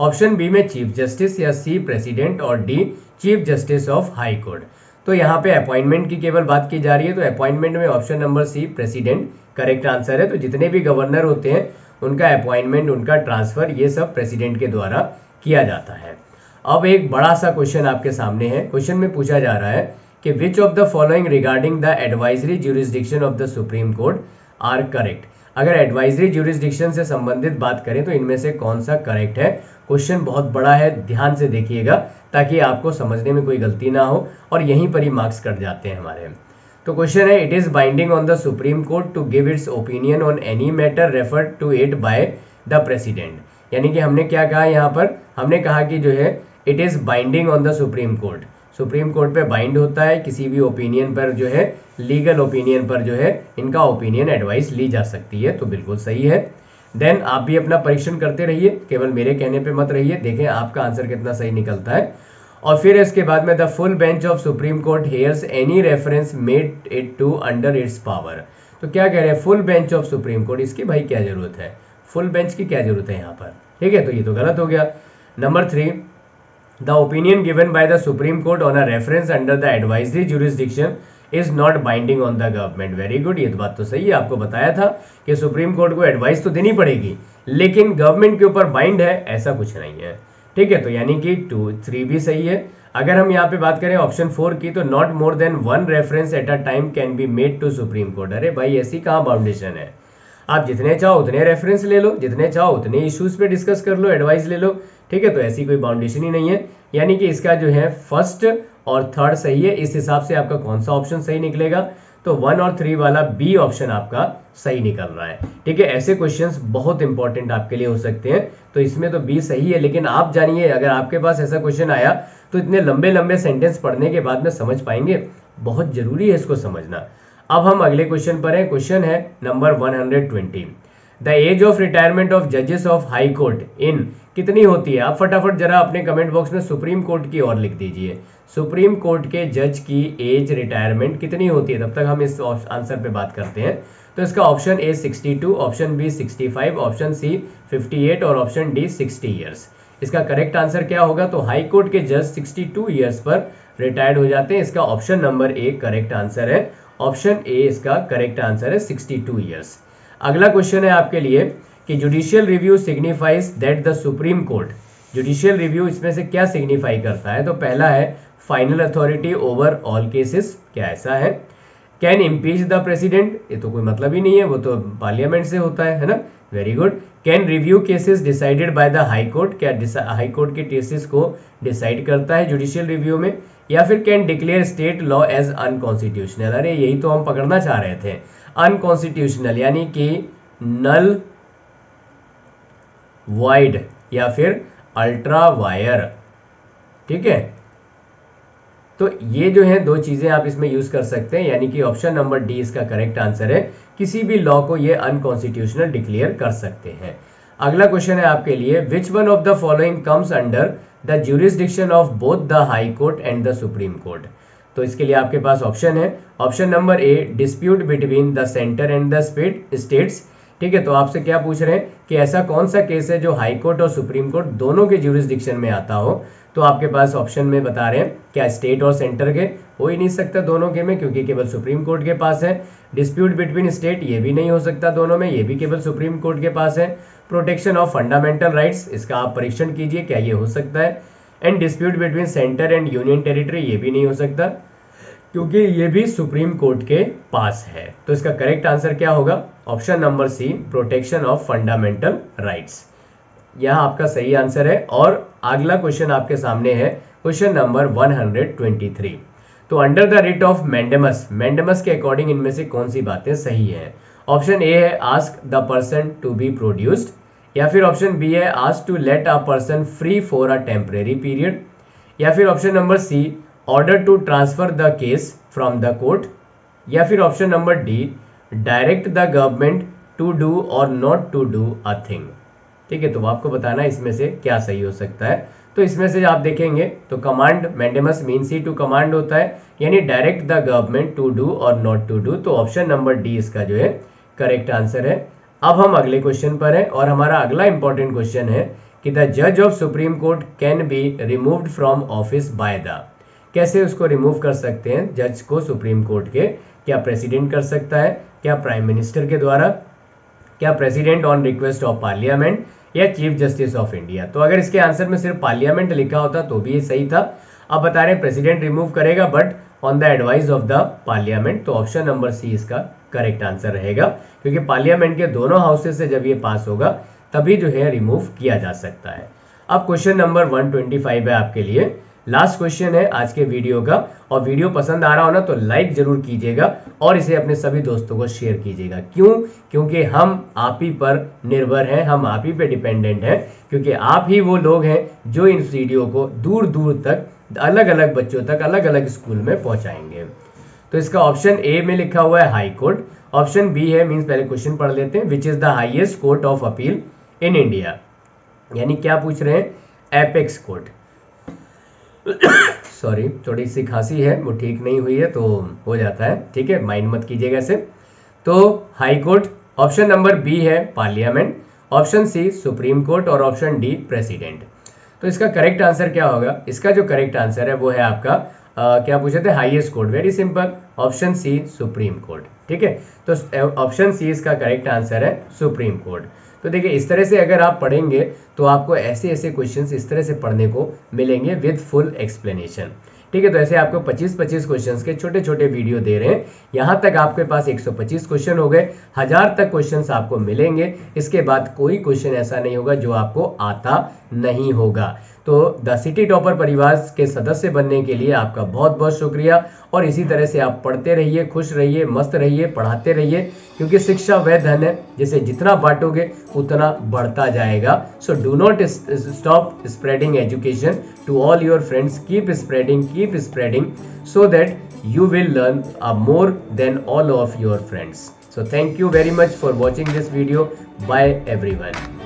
ऑप्शन बी में चीफ जस्टिस, या सी प्रेसिडेंट, और D chief justice of high court. तो यहाँ पे अपॉइंटमेंट की केवल बात की जा रही है, तो अपॉइंटमेंट में option number C president correct answer है। तो जितने भी गवर्नर होते हैं उनका अपॉइंटमेंट, उनका ट्रांसफर, ये सब प्रेसिडेंट के द्वारा किया जाता है। अब एक बड़ा सा क्वेश्चन आपके सामने है। क्वेश्चन में पूछा जा रहा है कि which of the following regarding the advisory jurisdiction of the supreme court are correct. अगर एडवाइजरी ज्यूरिसडिक्शन से संबंधित बात करें तो इनमें से कौन सा करेक्ट है। क्वेश्चन बहुत बड़ा है, ध्यान से देखिएगा ताकि आपको समझने में कोई गलती ना हो, और यहीं पर ही मार्क्स कट जाते हैं हमारे। तो क्वेश्चन है it is binding on the supreme court to give its opinion on any matter referred to it by the president. यानी कि हमने क्या कहा यहाँ पर, हमने कहा कि जो है it is binding on the supreme court, supreme court पे बाइंड होता है किसी भी ओपिनियन पर, जो है लीगल ओपिनियन पर जो है इनका ओपिनियन एडवाइस ली जा सकती है। तो बिल्कुल सही है। देन आप भी अपना परीक्षण करते रहिए, केवल मेरे कहने पे मत रहिए, देखें आपका आंसर कितना सही निकलता है। और फिर इसके बाद में the full bench of supreme court hears any reference made it to under its power. तो क्या कह रहे हैं, full bench of supreme court, इसकी भाई क्या जरूरत है, फुल बेंच की क्या जरूरत है यहाँ पर, ठीक है। तो ये तो गलत हो गया। Number 3, the opinion given by the supreme court on a reference under the advisory jurisdiction is not binding on the government. Very good, ये तो बात तो सही है। आपको बताया था कि सुप्रीम कोर्ट को एडवाइस तो देनी पड़ेगी, लेकिन गवर्नमेंट के ऊपर बाइंड है ऐसा कुछ नहीं है, ठीक है। तो यानी कि 2, 3 भी सही है। अगर हम यहाँ पे बात करें ऑप्शन 4 की, तो not more than 1 reference at a time can be made to supreme court. अरे भाई ऐसी कहाँ बाउंडेशन है, आप जितने चाहो उतने रेफरेंस ले लो, जितने चाहो उतने इश्यूज पे डिस्कस कर लो, एडवाइस ले लो, ठीक है। तो ऐसी कोई बाउंडेशन ही नहीं है। यानी कि इसका जो है फर्स्ट और थर्ड सही है। इस हिसाब से आपका कौन सा ऑप्शन सही निकलेगा, तो 1 और 3 वाला बी ऑप्शन आपका सही निकल रहा है, ठीक है। ऐसे क्वेश्चंस बहुत इंपॉर्टेंट आपके लिए हो सकते हैं, तो इसमें तो बी सही है। लेकिन आप जानिए अगर आपके पास ऐसा क्वेश्चन आया तो इतने लंबे लंबे सेंटेंस पढ़ने के बाद में समझ पाएंगे, बहुत जरूरी है इसको समझना। अब हम अगले क्वेश्चन पर हैं। क्वेश्चन है number 120। The age of retirement of जजेस ऑफ हाई कोर्ट इन कितनी होती है। आप फटाफट जरा अपने कमेंट बॉक्स में सुप्रीम कोर्ट की और लिख दीजिए, सुप्रीम कोर्ट के जज की एज रिटायरमेंट कितनी होती है। तब तक हम इस आंसर पे बात करते हैं। तो इसका option A 62, option B 65, option C 58 और ऑप्शन डी 60 ईयर्स। इसका करेक्ट आंसर क्या होगा, तो हाई कोर्ट के जज 62 ईयर्स पर रिटायर्ड हो जाते हैं। इसका option number A correct answer है, ऑप्शन ए इसका करेक्ट आंसर है 62 ईयर्स। अगला क्वेश्चन है आपके लिए कि judicial review signifies that the supreme court, judicial review इसमें से क्या सिग्निफाई करता है। तो पहला है final authority over all cases, क्या ऐसा है। कैन इम्पीच द प्रेसिडेंट, ये तो कोई मतलब ही नहीं है, वो तो पार्लियामेंट से होता है ना। Very good. Can review cases decided by the high court, क्या हाई कोर्ट के केसेस को डिसाइड करता है जुडिशियल रिव्यू में। या फिर can declare state law as unconstitutional, अरे यही तो हम पकड़ना चाह रहे थे, अनकॉन्स्टिट्यूशनल यानी कि नल, वाइड या फिर अल्ट्रा वायर, ठीक है। तो ये जो है दो चीजें आप इसमें यूज कर सकते हैं, यानी कि ऑप्शन नंबर डी इसका करेक्ट आंसर है, किसी भी लॉ को ये अनकॉन्स्टिट्यूशनल डिक्लेयर कर सकते हैं। अगला क्वेश्चन है आपके लिए, which one of the following comes under the jurisdiction of both the high court and the supreme court. तो इसके लिए आपके पास ऑप्शन है, option number A dispute between the centre and the states, ठीक है। तो आपसे क्या पूछ रहे हैं कि ऐसा कौन सा केस है जो हाई कोर्ट और सुप्रीम कोर्ट दोनों के ज्यूरिसडिक्शन में आता हो। तो आपके पास ऑप्शन में बता रहे हैं क्या स्टेट और सेंटर के, हो ही नहीं सकता दोनों के में, क्योंकि केवल सुप्रीम कोर्ट के पास है। डिस्प्यूट बिटवीन स्टेट, ये भी नहीं हो सकता दोनों में, ये भी केवल सुप्रीम कोर्ट के पास है। प्रोटेक्शन ऑफ फंडामेंटल राइट्स, इसका आप परीक्षण कीजिए क्या ये हो सकता है। And dispute between centre and union territory, ये भी नहीं हो सकता, क्योंकि ये भी सुप्रीम कोर्ट के पास है। तो इसका करेक्ट आंसर क्या होगा? Option number C, protection of fundamental rights, यह आपका सही आंसर है। और अगला क्वेश्चन आपके सामने है, क्वेश्चन नंबर 123। तो under the writ of mandamus, mandamus के अकॉर्डिंग इनमें से कौन सी बातें सही है? ऑप्शन ए है ask the person to be produced, या फिर ऑप्शन बी है ask to let a person free for a temporary period, या फिर option number C order to transfer the case from the court, या फिर option number D direct the government to do और not to do a thing. ठीक है, तो आपको बताना है इसमें से क्या सही हो सकता है। तो इसमें से आप देखेंगे तो कमांड, मैंडेमस मीन्स ही टू कमांड होता है, यानी direct the government to do और नॉट टू डू। तो ऑप्शन नंबर डी इसका जो है करेक्ट आंसर है। अब हम अगले क्वेश्चन पर है और हमारा अगला इंपॉर्टेंट क्वेश्चन है कि द जज of supreme court can be removed from office by the, कैसे उसको रिमूव कर सकते हैं जज को सुप्रीम कोर्ट के? क्या प्रेसिडेंट कर सकता है, क्या प्राइम मिनिस्टर के द्वारा, क्या president on request of parliament, या चीफ जस्टिस ऑफ इंडिया? तो अगर इसके आंसर में सिर्फ पार्लियामेंट लिखा होता तो भी ये सही था। अब बता रहे प्रेसिडेंट रिमूव करेगा but on the advice of the parliament, तो ऑप्शन नंबर सी इसका करेक्ट आंसर रहेगा, क्योंकि पार्लियामेंट के दोनों हाउसेज से जब ये पास होगा तभी जो है रिमूव किया जा सकता है। अब क्वेश्चन नंबर 125 है आपके लिए, लास्ट क्वेश्चन है आज के वीडियो का। और वीडियो पसंद आ रहा हो ना तो लाइक जरूर कीजिएगा और इसे अपने सभी दोस्तों को शेयर कीजिएगा। क्यों? क्योंकि हम आप ही पर निर्भर हैं, हम आप ही पे डिपेंडेंट हैं, क्योंकि आप ही वो लोग हैं जो इन वीडियो को दूर दूर तक अलग अलग बच्चों तक अलग अलग स्कूल में पहुंचाएंगे। तो इसका ऑप्शन ए में लिखा हुआ है हाई कोर्ट, ऑप्शन बी है, मीन्स पहले क्वेश्चन पढ़ लेते हैं, which is the highest court of appeal in India, यानी क्या पूछ रहे हैं? Apex court. सॉरी, थोड़ी सी खांसी है, वो ठीक नहीं हुई है तो हो जाता है, ठीक है, माइंड मत कीजिएगा इसे। तो high court, option number B है parliament, option C supreme court और ऑप्शन डी प्रेसिडेंट। तो इसका करेक्ट आंसर क्या होगा? इसका जो करेक्ट आंसर है वो है आपका क्या पूछे थे? Highest court. Very simple, option C supreme court. ठीक है, तो ऑप्शन सी इसका करेक्ट आंसर है सुप्रीम कोर्ट। तो देखिए इस तरह से अगर आप पढ़ेंगे तो आपको ऐसे ऐसे क्वेश्चंस इस तरह से पढ़ने को मिलेंगे विद फुल एक्सप्लेनेशन। ठीक है, तो ऐसे आपको 25-25 क्वेश्चंस के छोटे छोटे वीडियो दे रहे हैं। यहाँ तक आपके पास 125 क्वेश्चन हो गए, 1000 तक क्वेश्चंस आपको मिलेंगे। इसके बाद कोई क्वेश्चन ऐसा नहीं होगा जो आपको आता नहीं होगा। तो द सिटी टॉपर परिवार के सदस्य बनने के लिए आपका बहुत बहुत शुक्रिया, और इसी तरह से आप पढ़ते रहिए, खुश रहिए, मस्त रहिए, पढ़ाते रहिए, क्योंकि शिक्षा वह धन है जिसे जितना बांटोगे उतना बढ़ता जाएगा। So do not stop spreading education to all your friends, keep spreading so that you will learn more than all of your friends. So thank you very much for watching this video. Bye everyone.